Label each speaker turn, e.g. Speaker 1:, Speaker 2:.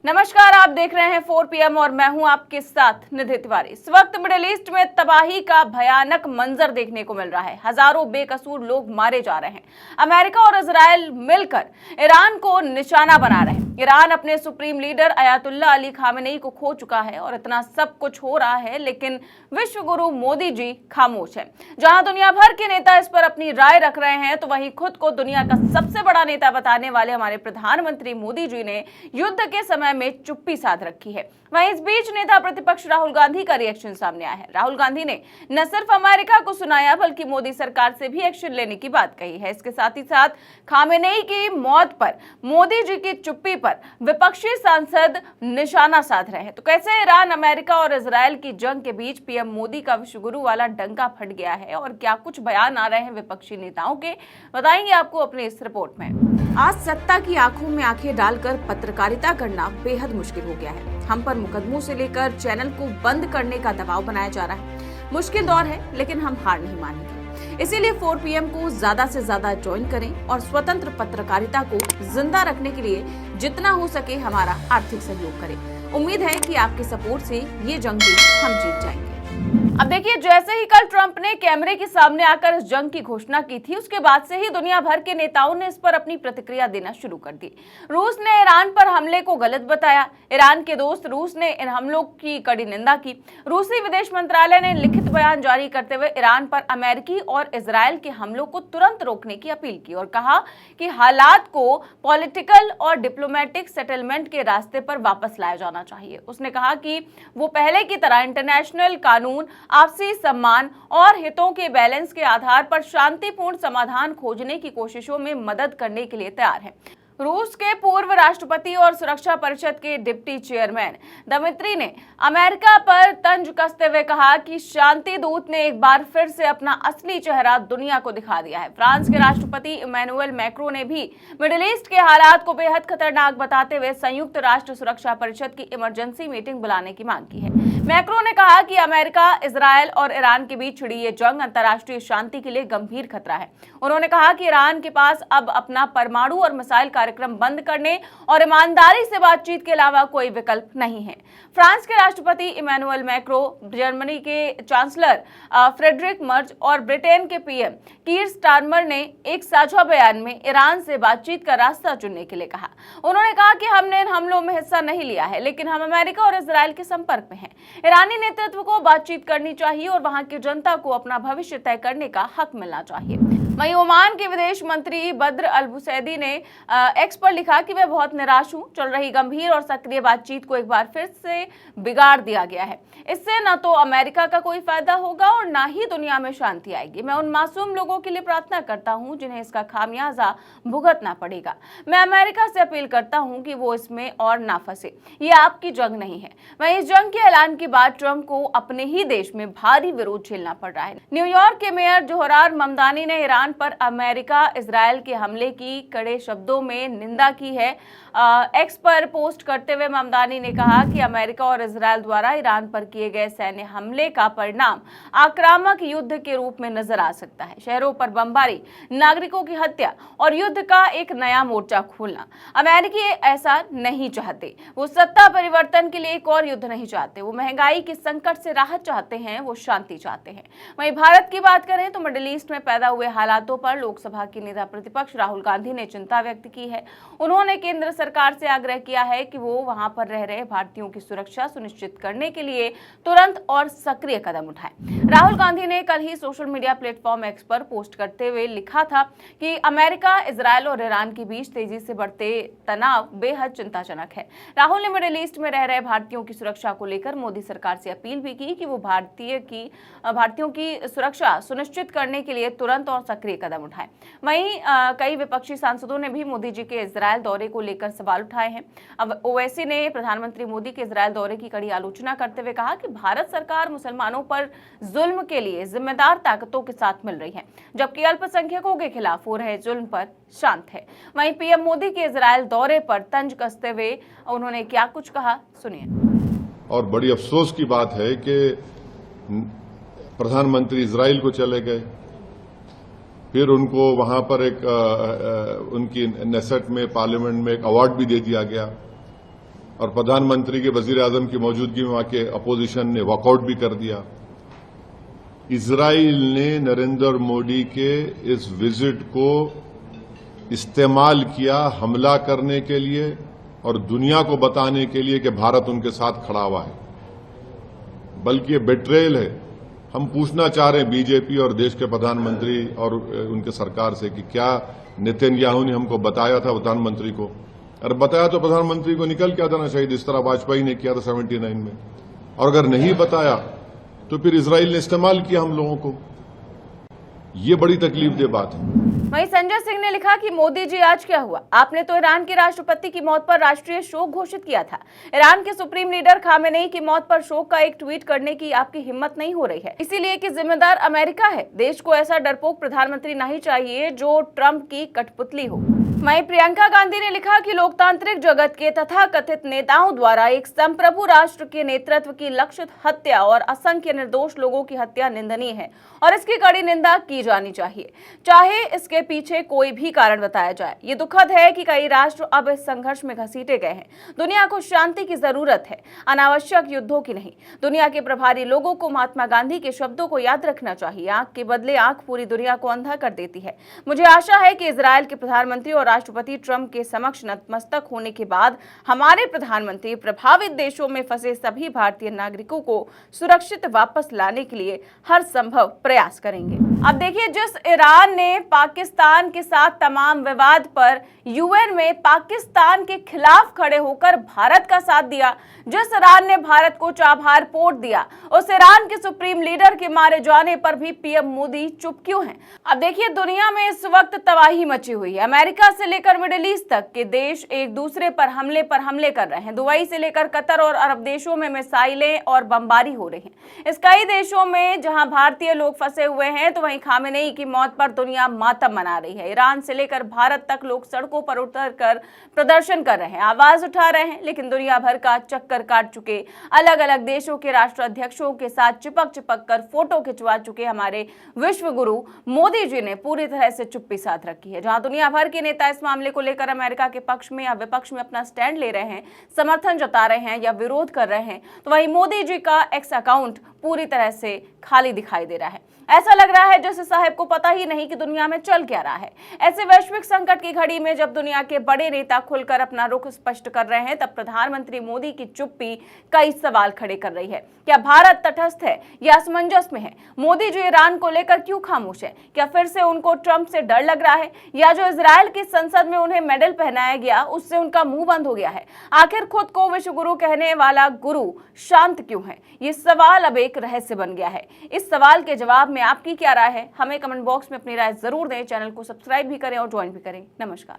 Speaker 1: नमस्कार, आप देख रहे हैं 4 PM और मैं हूं आपके साथ निधि तिवारी। इस वक्त मिडिल ईस्ट में तबाही का भयानक मंजर देखने को मिल रहा है। हजारों बेकसूर लोग मारे जा रहे हैं। अमेरिका और इजराइल मिलकर ईरान को निशाना बना रहे हैं। ईरान अपने supreme leader Ayatollah Ali Khamenei को खो चुका है और इतना सब कुछ हो रहा है, लेकिन विश्व गुरु मोदी जी खामोश है। जहां दुनिया भर के नेता इस पर अपनी राय रख रहे हैं, तो वहीं खुद को दुनिया का सबसे बड़ा नेता बताने वाले हमारे प्रधानमंत्री मोदी जी ने युद्ध के समय में चुप्पी साध रखी है। वहीं इस बीच नेता प्रतिपक्ष राहुल गांधी का रिएक्शन सामने आया है। राहुल गांधी ने न सिर्फ अमेरिका को सुनाया, बल्कि मोदी सरकार से भी एक्शन लेने की बात कही है। इसके साथ ही साथ खामेनेई की मौत पर मोदी जी की चुप्पी पर विपक्षी सांसद निशाना साध रहे हैं। तो कैसे ईरान, अमेरिका और इजराइल की जंग के बीच पीएम मोदी का विश्वगुरु वाला डंका फट गया है और क्या कुछ बयान आ रहे हैं विपक्षी नेताओं के, बताएंगे आपको अपनी इस रिपोर्ट में। आज सत्ता की आंखों में आंखें डालकर पत्रकारिता करना बेहद मुश्किल हो गया है। हम पर मुकदमों से लेकर चैनल को बंद करने का दबाव बनाया जा रहा है। मुश्किल दौर है, लेकिन हम हार नहीं मानेंगे। इसीलिए 4 PM को ज्यादा से ज्यादा ज्वाइन करें और स्वतंत्र पत्रकारिता को जिंदा रखने के लिए जितना हो सके हमारा आर्थिक सहयोग करें। उम्मीद है कि आपके सपोर्ट से ये जंग भी हम जीत जाएंगे। अब देखिए, जैसे ही कल ट्रंप ने कैमरे के सामने आकर इस जंग की घोषणा की थी, उसके बाद से ही दुनिया भर के नेताओं ने इस पर अपनी प्रतिक्रिया देना शुरू कर दी। रूस ने ईरान पर हमले को गलत बताया। ईरान के दोस्त रूस ने इन हमलों की कड़ी निंदा की। रूसी विदेश मंत्रालय ने लिखित बयान जारी करते हुए ईरान पर अमेरिकी और इजराइल के हमलों को तुरंत रोकने की अपील की और कहा कि हालात को पॉलिटिकल और डिप्लोमेटिक सेटलमेंट के रास्ते पर वापस लाया जाना चाहिए। उसने कहा कि वो पहले की तरह इंटरनेशनल कानून, आपसी सम्मान और हितों के बैलेंस के आधार पर शांतिपूर्ण समाधान खोजने की कोशिशों में मदद करने के लिए तैयार है। रूस के पूर्व राष्ट्रपति और सुरक्षा परिषद के डिप्टी चेयरमैन दमित्री ने अमेरिका पर तंज कसते हुए कहा कि शांति दूत ने एक बार फिर से अपना असली चेहरा दुनिया को दिखा दिया है। फ्रांस के राष्ट्रपति इमैनुअल मैक्रो ने भी मिडिल ईस्ट के हालात को बेहद खतरनाक बताते हुए संयुक्त राष्ट्र सुरक्षा परिषद की इमरजेंसी मीटिंग बुलाने की मांग की है। मैक्रो ने कहा कि अमेरिका, इजराइल और ईरान के बीच छिड़ी ये जंग अंतर्राष्ट्रीय शांति के लिए गंभीर खतरा है। उन्होंने कहा कि ईरान के पास अब अपना परमाणु और मिसाइल कार्यक्रम बंद करने और ईमानदारी से बातचीत के अलावा कोई विकल्प नहीं है। फ्रांस के राष्ट्रपति इमैनुअल मैक्रो, जर्मनी के चांसलर फ्रेडरिक मर्ज और ब्रिटेन के PM कीर स्टारमर ने एक साझा बयान में ईरान से बातचीत का रास्ता चुनने के लिए कहा। उन्होंने कहा कि हमने इन हमलों में हिस्सा नहीं लिया है, लेकिन हम अमेरिका और इजराइल के संपर्क में हैं। ईरानी नेतृत्व को बातचीत करनी चाहिए और वहां की जनता को अपना भविष्य तय करने का हक मिलना चाहिए। वहीं ओमान के विदेश मंत्री बद्र अल-बुसैदी ने एक्स पर लिखा कि मैं बहुत निराश हूं। चल रही गंभीर और सक्रिय बातचीत को एक बार फिर से बिगाड़ दिया गया है। इससे न तो अमेरिका का कोई फायदा होगा और न ही दुनिया में शांति आएगी। मैं उन मासूम लोगों के लिए प्रार्थना करता हूं जिन्हें इसका खामियाजा भुगतना पड़ेगा। मैं अमेरिका से अपील करता हूं कि वो इसमें और ना फंसे। ये आपकी जंग नहीं है। वहीं इस जंग के ऐलान के बाद ट्रंप को अपने ही देश में भारी विरोध झेलना पड़ रहा है। न्यूयॉर्क के मेयर जोहरार ममदानी ने ईरान पर अमेरिका इजराइल के हमले की कड़े शब्दों में निंदा की है। एक्स पर पोस्ट करते हुए ममदानी ने कहा कि अमेरिका और इजराइल द्वारा ईरान पर किए गए सैन्य हमले का परिणाम आक्रामक युद्ध के रूप में नजर आ सकता है। शहरों पर बमबारी, नागरिकों की हत्या और युद्ध का एक नया मोर्चा खोलना। अमेरिकी ऐसा नहीं चाहते। वो सत्ता परिवर्तन के लिए एक और युद्ध नहीं चाहते। वो महंगाई के संकट से राहत चाहते हैं। वो शांति चाहते हैं। वहीं भारत की बात करें तो मिडिल ईस्ट में पैदा हुए हालातों पर लोकसभा के नेता प्रतिपक्ष राहुल गांधी ने चिंता व्यक्त की है। उन्होंने केंद्र सरकार से आग्रह किया है कि वो वहां पर रह रहे भारतीयों की सुरक्षा सुनिश्चित करने के लिए तुरंत और सक्रिय कदम उठाएं। राहुल गांधी ने कल ही सोशल मीडिया प्लेटफॉर्म एक्स पर पोस्ट करते हुए लिखा था कि अमेरिका, इजराइल और ईरान के बीच तेजी से बढ़ते तनाव बेहद चिंताजनक है। राहुल ने मिडिल ईस्ट में रह रहे भारतीयों की सुरक्षा को लेकर मोदी सरकार से अपील भी की कि वो भारतीयों की सुरक्षा सुनिश्चित करने के लिए तुरंत और सक्रिय कदम उठाएं। वहीं कई विपक्षी सांसदों ने भी मोदी जी के इजराइल दौरे को लेकर सवाल उठाए हैं। अब ओवैसी ने प्रधानमंत्री मोदी के इजराइल दौरे की कड़ी आलोचना करते हुए कहा कि भारत सरकार मुसलमानों पर जुल्म के लिए जिम्मेदार ताकतों के साथ मिल रही है, जबकि अल्पसंख्यकों के खिलाफ हो रहे जुल्म पर शांत है। वहीं पीएम मोदी के इजराइल दौरे पर तंज कसते हुए उन्होंने क्या कुछ कहा, सुनिए।
Speaker 2: और बड़ी अफसोस की बात है कि प्रधानमंत्री इजराइल को चले गए, फिर उनको वहां पर एक उनकी नेसेट में, पार्लियामेंट में एक अवार्ड भी दे दिया गया। और प्रधानमंत्री के वजीर आजम की मौजूदगी में वहां के अपोजिशन ने वॉकआउट भी कर दिया। इजराइल ने नरेंद्र मोदी के इस विजिट को इस्तेमाल किया हमला करने के लिए और दुनिया को बताने के लिए कि भारत उनके साथ खड़ा हुआ है, बल्कि ये बेट्रेयल है। हम पूछना चाह रहे हैं बीजेपी और देश के प्रधानमंत्री और उनके सरकार से कि क्या नेतन्याहू ने हमको बताया था प्रधानमंत्री को? अरे बताया तो प्रधानमंत्री को निकल के आ जाना चाहिए, जिस तरह वाजपेयी ने किया था 79 में। और अगर नहीं बताया तो फिर इजराइल ने इस्तेमाल किया हम लोगों को। ये बड़ी तकलीफदेह बात है।
Speaker 1: वहीं संजय सिंह ने लिखा कि मोदी जी आज क्या हुआ? आपने तो ईरान के राष्ट्रपति की मौत पर राष्ट्रीय शोक घोषित किया था। ईरान के सुप्रीम लीडर खामेनेई की मौत पर शोक का एक ट्वीट करने की आपकी हिम्मत नहीं हो रही है, इसीलिए कि जिम्मेदार अमेरिका है। देश को ऐसा डरपोक प्रधानमंत्री नहीं चाहिए जो ट्रंप की कठपुतली हो। वहीं प्रियंका गांधी ने लिखा कि लोकतांत्रिक जगत के तथाकथित नेताओं द्वारा एक संप्रभु राष्ट्र के नेतृत्व की लक्षित हत्या और असंख्य निर्दोष लोगों की हत्या निंदनीय है और इसकी कड़ी निंदा की जानी चाहिए, चाहे इसके पीछे कोई भी कारण बताया जाए। ये दुखद है कि कई राष्ट्र अब इस संघर्ष में घसीटे गए हैं। दुनिया को शांति की जरूरत है, अनावश्यक युद्धों की नहीं। दुनिया के प्रभारी लोगों को महात्मा गांधी के शब्दों को याद रखना चाहिए। आंख के बदले आंख पूरी दुनिया को अंधा कर देती है। मुझे आशा है कि इजरायल के प्रधानमंत्री और राष्ट्रपति ट्रंप के समक्ष नतमस्तक होने के बाद हमारे प्रधानमंत्री प्रभावित देशों में फंसे सभी भारतीय नागरिकों को सुरक्षित वापस लाने के लिए हर संभव प्रयास करेंगे। अब देखिए, जिस ईरान ने पाकिस्तान के साथ तमाम विवाद पर यूएन में पाकिस्तान के खिलाफ खड़े होकर भारत का साथ दिया, जिस ईरान ने भारत को चाबहार पोर्ट दिया, उस ईरान के सुप्रीम लीडर के मारे जाने पर भी पीएम मोदी चुप क्यों हैं? अब देखिए, दुनिया में इस वक्त तबाही मची हुई है। अमेरिका से लेकर मिडिल ईस्ट तक के देश एक दूसरे पर हमले कर रहे हैं। दुबई से लेकर कतर और अरब देशों में मिसाइलें और बमबारी हो रही है। इस कई देशों में जहां भारतीय लोग फंसे हुए हैं, तो वहीं खामेनेई की मौत पर दुनिया मातम मना रही है। ईरान से लेकर भारत तक लोग सड़कों पर उतरकर प्रदर्शन कर रहे हैं, आवाज उठा रहे हैं, लेकिन दुनिया भर का चक्कर काट चुके अलग अलग देशों के राष्ट्राध्यक्षों के साथ चिपक कर फोटो खिंचवा चुके हमारे विश्व गुरु मोदी जी ने पूरी तरह से चुप्पी साध रखी है। जहां दुनिया भर के नेता इस मामले को लेकर अमेरिका के पक्ष में या विपक्ष में अपना स्टैंड ले रहे हैं, समर्थन जता रहे हैं या विरोध कर रहे हैं, तो वहीं मोदी जी का एक्स अकाउंट पूरी तरह से खाली दिखाई दे रहा है। ऐसा लग रहा है जैसे साहब को पता ही नहीं कि दुनिया में चल क्या रहा है। ऐसे वैश्विक संकट की घड़ी में जब दुनिया के बड़े नेता खुलकर अपना रुख स्पष्ट कर रहे हैं, तब प्रधानमंत्री मोदी की चुप्पी कई सवाल खड़े कर रही है। क्या भारत तटस्थ है या असमंजस में है? मोदी जी ईरान को लेकर क्यों खामोश है? क्या फिर से उनको ट्रंप से डर लग रहा है, या जो इजरायल की संसद में उन्हें मेडल पहनाया गया उससे उनका मुंह बंद हो गया है? आखिर खुद को विश्व गुरु कहने वाला गुरु शांत क्यों है? ये सवाल अब एक रहस्य बन गया है। इस सवाल के जवाब में आपकी क्या राय है? हमें कमेंट बॉक्स में अपनी राय जरूर दें। चैनल को सब्सक्राइब भी करें और ज्वाइन भी करें। नमस्कार।